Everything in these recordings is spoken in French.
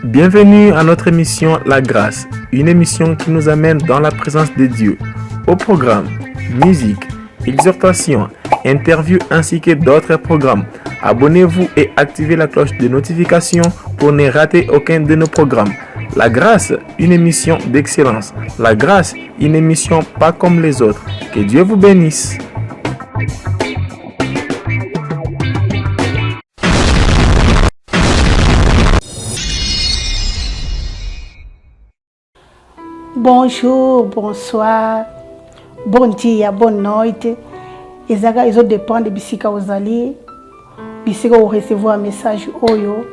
Bienvenue à notre émission La Grâce, une émission qui nous amène dans la présence de Dieu. Au programme, musique, exhortation, interview ainsi que d'autres programmes. Abonnez-vous et activez la cloche de notification pour ne rater aucun de nos programmes. La Grâce, une émission d'excellence. La Grâce, une émission pas comme les autres. Que Dieu vous bénisse. Bonjour, bonsoir, bon dia, bonne nuit. Ezaka ezo dépend de bisika ozali. Bisika o recevoir un message oyo.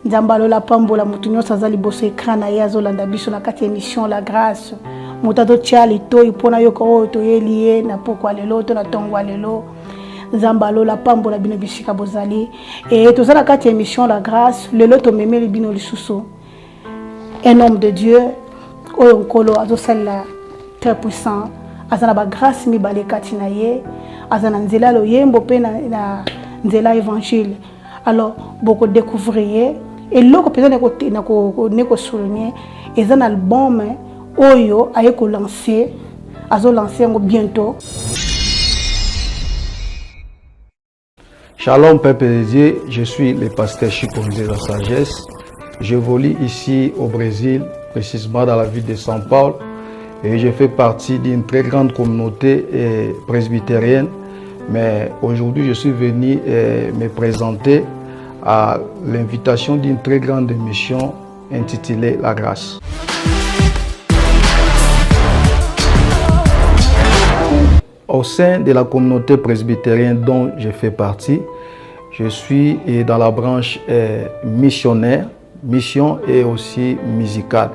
Nzambalo la pambola mutu nyonso azali boso écran na ye azolanda biso na kati émission La Grâce. Mutato tiali toyi pona yoko oyo toyeli ye na pokwa lelo to na tongwa lelo. Nzambalo la pambola bino bisika bozali. Et tozala kati émission La Grâce, lelo to memeli bino lisusu. Un homme de Dieu oyo nkolo azosala très puissant, azana ba grâce mi bale kati na ye, azana nzela lo yembo pe na nzela évangile. Alors beaucoup découvrir et loko pesa na ko souligner ezana album oyo aye ko lancer azo lancer ngo bientôt. Shalom peuple de Dieu, je suis le pasteur Chikonze de la Sagesse. J'évolue ici au Brésil, précisément dans la ville de São Paulo, et je fais partie d'une très grande communauté presbytérienne. Mais aujourd'hui, je suis venu me présenter à l'invitation d'une très grande émission intitulée La Grâce. Au sein de la communauté presbytérienne dont je fais partie, je suis dans la branche missionnaire, mission et aussi musicale.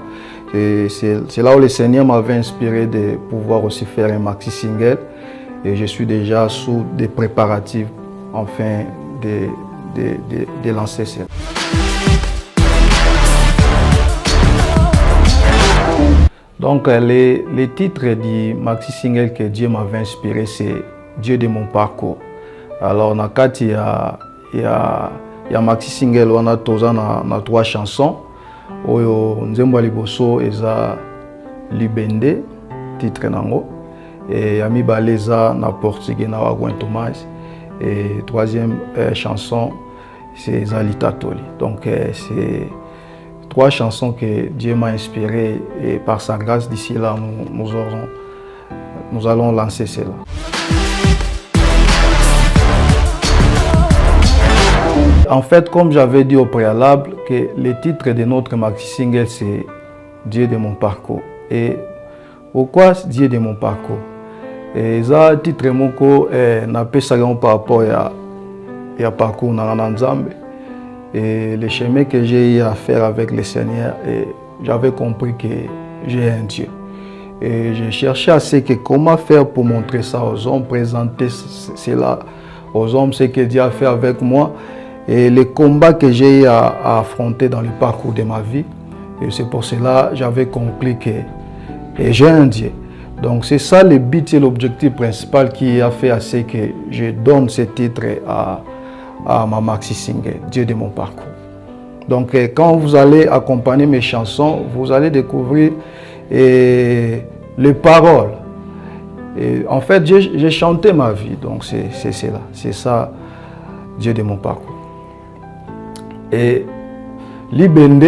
C'est là où le Seigneur m'avait inspiré de pouvoir aussi faire un maxi single et je suis déjà sous des préparatifs enfin de lancer cela. Donc les titres du maxi single que Dieu m'avait inspiré, c'est Dieu de mon parcours. Alors nakati il y a maxi single wana toza na 3 chansons oyo nzembo liboso eza libende titre nango et ya mibale eza na portugais na Wagwen Thomas et troisième chanson c'est Zalitatoli. Donc c'est 3 chansons que Dieu m'a inspiré et par sa grâce d'ici là nous allons lancer cela. En fait, comme j'avais dit au préalable, que le titre de notre maxi single c'est Dieu de mon parcours. Et pourquoi Dieu de mon parcours? Et ça titre moko na pesa par rapport à parcours na Nzambe et le chemin que j'ai eu à faire avec le Seigneur, et j'avais compris que j'ai un Dieu. Et j'ai cherché à ce que comment faire pour montrer ça aux hommes, présenter cela aux hommes, ce que Dieu a fait avec moi. Et les combats que j'ai eu à affronter dans le parcours de ma vie. Et c'est pour cela que j'avais conclu que j'ai un Dieu. Donc c'est ça le but et l'objectif principal qui a fait à ce que je donne ce titre à ma maxi single, Dieu de mon parcours. Donc quand vous allez accompagner mes chansons, vous allez découvrir les paroles. Et en fait, j'ai chanté ma vie, donc c'est cela. C'est ça, Dieu de mon parcours. Et Libende,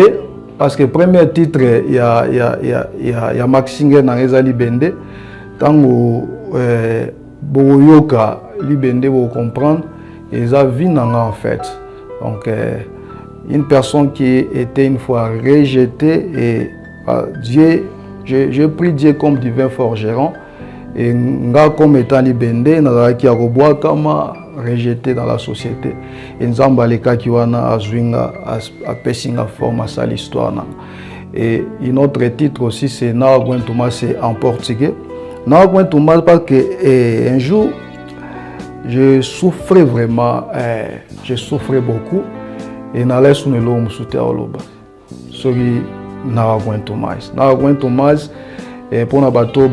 parce que le premier titre, il y a Maxi Single dans les Libende. Quand vous Libende, vous comprendre, et ça vit en fait. Donc, une personne qui était une fois rejetée, et Dieu, je prie Dieu comme divin forgeron, et comme étant Libende, qui a rebois comme rejeté dans la société. Et nous avons les cas qui ont forme à ça l'histoire. Et un autre titre aussi, c'est Nawagwen Thomas, c'est en portugais. Nawagwen Thomas, parce que un jour, je souffrais vraiment, je souffrais beaucoup. Et je allais sur le long, je suis allé Nawagwen Thomas. Nawagwen Thomas, pour un bateau,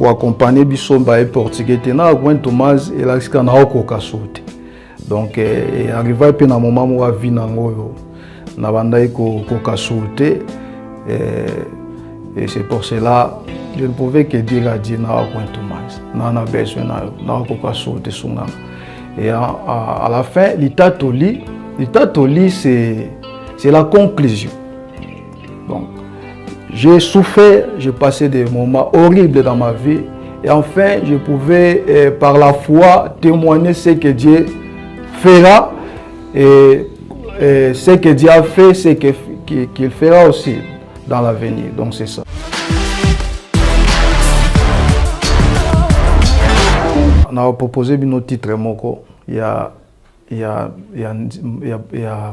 accompagner biso ba portugais tena Wagwen Thomas et la sika na okoka sauté. Donc, arrivé à un moment où je vis na bandai ko kasulte et c'est pour cela je ne pouvais que dire à Dieu na a besoin na ko kasulte sunga et à la fin l'itatoli c'est la conclusion. Donc j'ai souffert, j'ai passé des moments horribles dans ma vie et enfin je pouvais par la foi témoigner ce que Dieu fera et ce que Dieu a fait, c'est qu'il fera aussi dans l'avenir. Donc c'est ça. On a proposé un titre moko. Il y a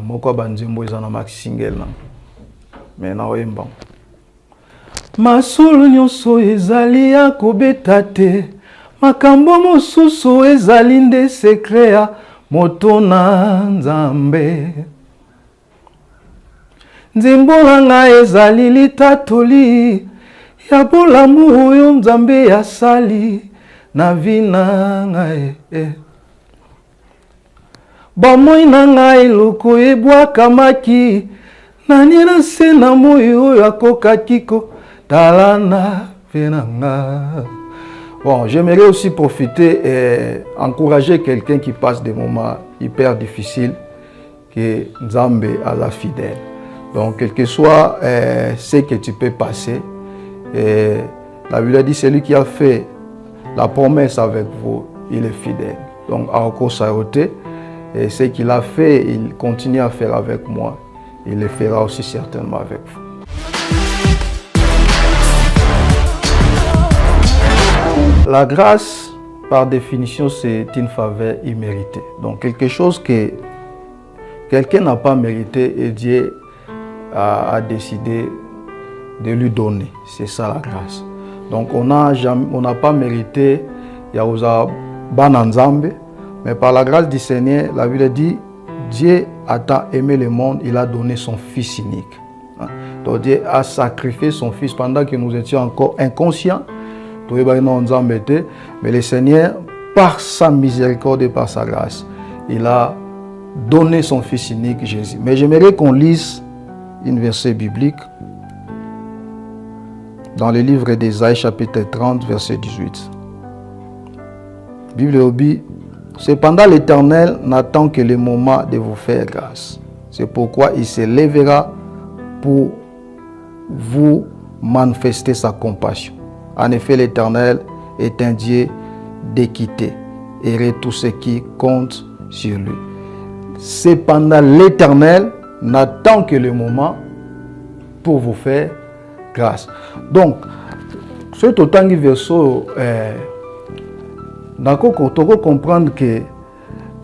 moko banzembo ezana maxi single na. Mais na oyemba. Masolo nyonso ezali ya kobeta te. Makambo mosusu ezali nde secret ya moto na Nzambe. Nzembo nga ezali litatoli ya bolamu oyo Nzambe ya sali na vina ngai Bamoi na ngai loko ebwaka maki nani na se na moi oyo akokaki ko talana venanga. Bon, j'aimerais aussi profiter et encourager quelqu'un qui passe des moments hyper difficiles, que Nzambe a la fidèle. Donc, quel que soit ce que tu peux passer, la Bible dit celui qui a fait la promesse avec vous, il est fidèle. Donc, à Okosayote, et ce qu'il a fait, il continue à faire avec moi. Il le fera aussi certainement avec vous. La grâce, par définition, c'est une faveur imméritée. Donc, quelque chose que quelqu'un n'a pas mérité et Dieu a décidé de lui donner. C'est ça la grâce. Donc, on n'a pas mérité Yaouza Bananzambe, mais par la grâce du Seigneur, la Bible dit Dieu a tant aimé le monde, il a donné son Fils unique. Donc, Dieu a sacrifié son Fils pendant que nous étions encore inconscients. Mais le Seigneur, par sa miséricorde et par sa grâce, il a donné son Fils unique, Jésus. Mais j'aimerais qu'on lise une verset biblique dans le livre d'Ésaïe, chapitre 30, verset 18. Bible dit, cependant l'Éternel n'attend que le moment de vous faire grâce. C'est pourquoi il se lèvera pour vous manifester sa compassion. En effet, l'Éternel est un Dieu d'équité et tout ce qui compte sur lui. Cependant, l'Éternel n'attend que le moment pour vous faire grâce. Donc, ce autant de versets, on doit comprendre que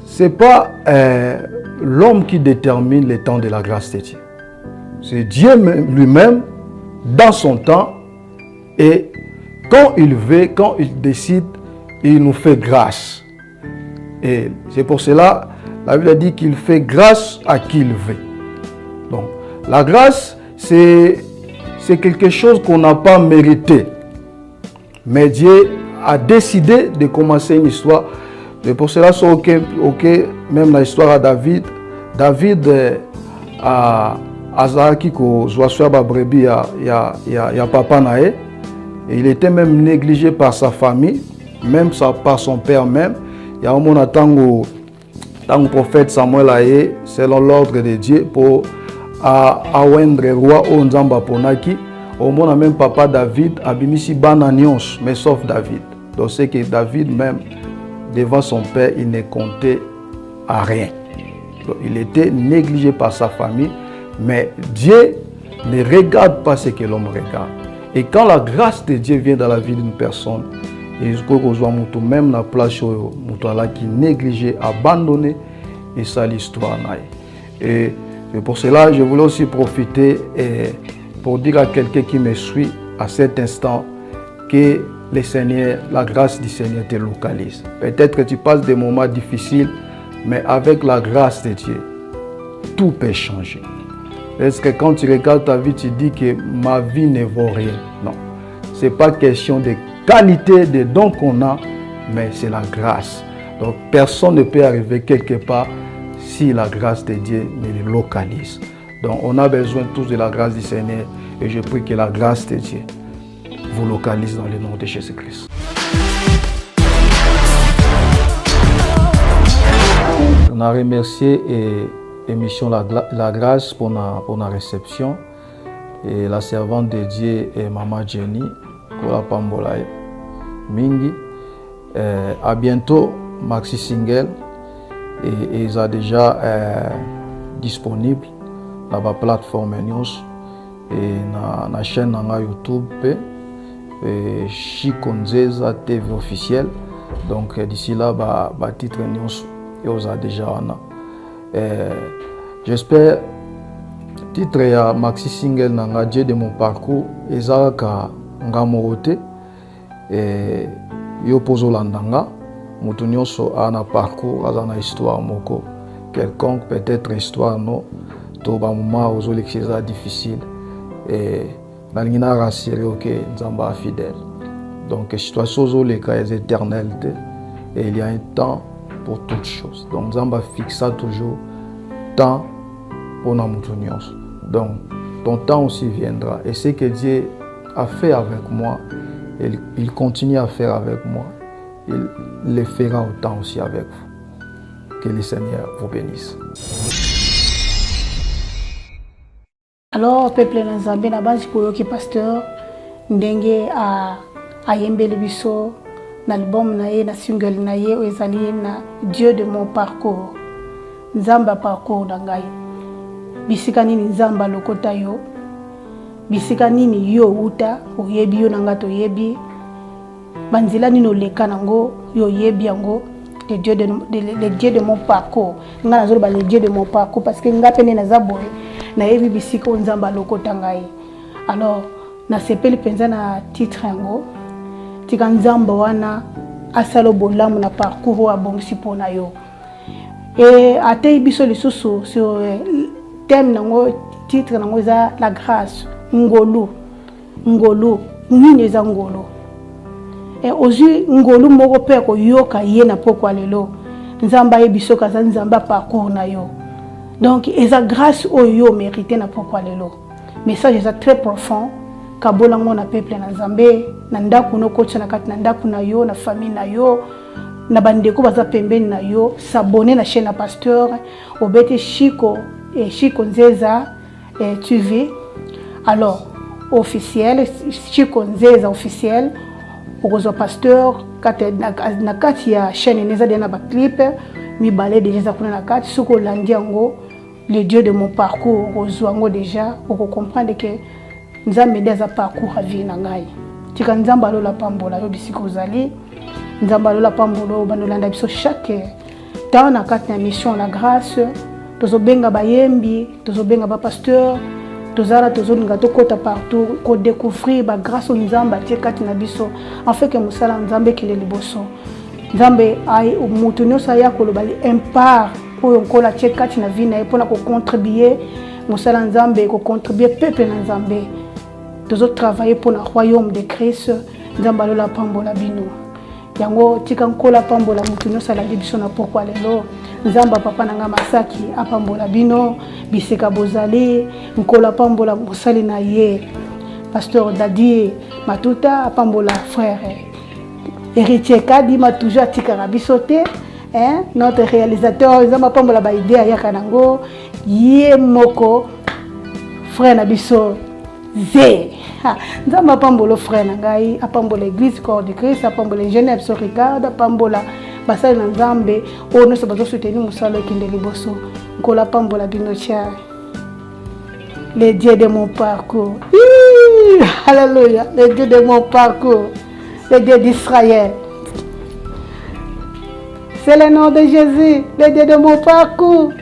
ce n'est pas l'homme qui détermine le temps de la grâce de Dieu. C'est Dieu lui-même, dans son temps, et quand il veut, quand il décide, il nous fait grâce. Et c'est pour cela, la Bible dit qu'il fait grâce à qui il veut. Donc, la grâce, c'est quelque chose qu'on n'a pas mérité. Mais Dieu a décidé de commencer une histoire. Et pour cela, même la histoire à David, a Azaki ko zoaswa ba brebi ya papa nae. Et il était même négligé par sa famille, même par son père même. Il y a un moment tango prophète Samuel aye, selon l'ordre de Dieu, pour awendre roi Onzamba Ponaki. Au moment même papa David abimisi bananions, mais sauf David. Donc c'est que David même, devant son père, il ne comptait à rien. Donc, il était négligé par sa famille, mais Dieu ne regarde pas ce que l'homme regarde. Et quand la grâce de Dieu vient dans la vie d'une personne, il faut qu'on soit même la place qui négligé, abandonné, et ça l'histoire. Et pour cela, je voulais aussi profiter pour dire à quelqu'un qui me suit à cet instant que le Seigneur, la grâce du Seigneur te localise. Peut-être que tu passes des moments difficiles, mais avec la grâce de Dieu, tout peut changer. Est-ce que quand tu regardes ta vie, tu dis que ma vie ne vaut rien? Non. Ce n'est pas question de qualité, de dons qu'on a, mais c'est la grâce. Donc personne ne peut arriver quelque part si la grâce de Dieu ne le localise. Donc on a besoin tous de la grâce du Seigneur et je prie que la grâce de Dieu vous localise dans le nom de Jésus-Christ. On a remercié l'émission la Grâce pour la réception et la servante de Dieu et Maman Jenny pour la Pambola Mingi. À bientôt, Maxi Single et ils sont déjà disponibles dans la plateforme news et dans la chaîne YouTube et Chico Nzeza TV officiel. Donc d'ici là, le titre news est déjà j'espère titre ya Maxi Single nanga Dieu de mon parcours ezaka ngamorote et yo pozolandanga mutu nyonso ana parcours azana histoire moko quelconque peut-être histoire no to ba moment ozolekisa difficile et nalingina rassurer OK nzamba fidèle donc situation ozoleka est éternelle et il y a un temps pour toutes choses. Donc nzamba fixa toujours temps pour na mutu nyonso. Donc ton temps aussi viendra et ce que Dieu a fait avec moi, il continue à faire avec moi. Il le fera autant aussi avec vous. Que le Seigneur vous bénisse. Alors, peuple Nzambe, na base pour que pasteur ndenge a yembele biso l'album na ye na single na ye ezali na Dieu de mon parcours. Nzamba parcours dangai. Bisika nini nzamba lokota yo. Bisika nini yo uta oyebi yo nanga to yebi. Banzila nino leka nango yo yebi yango le Dieu de mon parcours. Nga nazolo ba le Dieu de mon parcours parce que nga pene na zaboye na yebi bisika nzamba lokota ngai. Alors na sepeli penza na titre yango tika nzamba wana asalo bolamu na parcours wa bongisi pona yo. Et atei biso lisusu sur thème nango titre nango za la grâce ngolu nini za ngolu et ozu ngolu moko pe ko yoka ye na pokwa lelo nzamba ye biso kaza nzamba parcours na yo donc eza grâce oyo mérité na pokwa lelo message est très profond kabola ngona peuple na Nzambe na ndaku no kocha na kati na ndaku na yo na famille na yo na bandeko baza pembeni na yo s'abonner na chaîne na pasteur obete Chico et Chico Nzeza TV alors officiel Chico Nzeza officiel okozwa pasteur na kati ya chaîne neza de na ba clip mi balé déjà kuna na kati suko landi yango le Dieu de mon parcours okozwa ngo déjà oko comprendre que nzambe ndeza parcours à vie na ngai tika nzamba lo la pambola yo bisiko ozali nzamba lo la pambola bandolanda biso chaque temps na kati na mission la grâce tozobenga bayembi tozobenga ba pasteur tozala tozolinga tokota partout ko découvrir ba grâce nzamba tie kati na biso en fait que musala nzambe kele liboso nzambe ai mutu nyosa ya koloba impart oyo nkola tie kati na vie na epona ko contribuer musala nzambe ko contribuer peuple na nzambe tozo travailler pour le royaume de Christ nzamba lo la pambola bino yango tika nkola pambola mutu nyosa la biso na pourquoi lelo nzamba papa nanga masaki apambola bino biseka bozali nkola pambola mosali na ye pasteur Dadi Matuta apambola frère héritier Kadi ma toujours tika bisote hein notre réalisateur nzamba pambola ba idée ya kanango ye moko frère na biso Zé nzamba apambola frère na ngai apambola église corps de Christ apambola Genève so regarde apambola basali na nzambe ono so bazo soutenir musalo kinde liboso nkola pambola bino tia le Dieu de mon parcours alléluia le Dieu de mon parcours le Dieu d'Israël c'est le nom de Jésus le Dieu de mon parcours.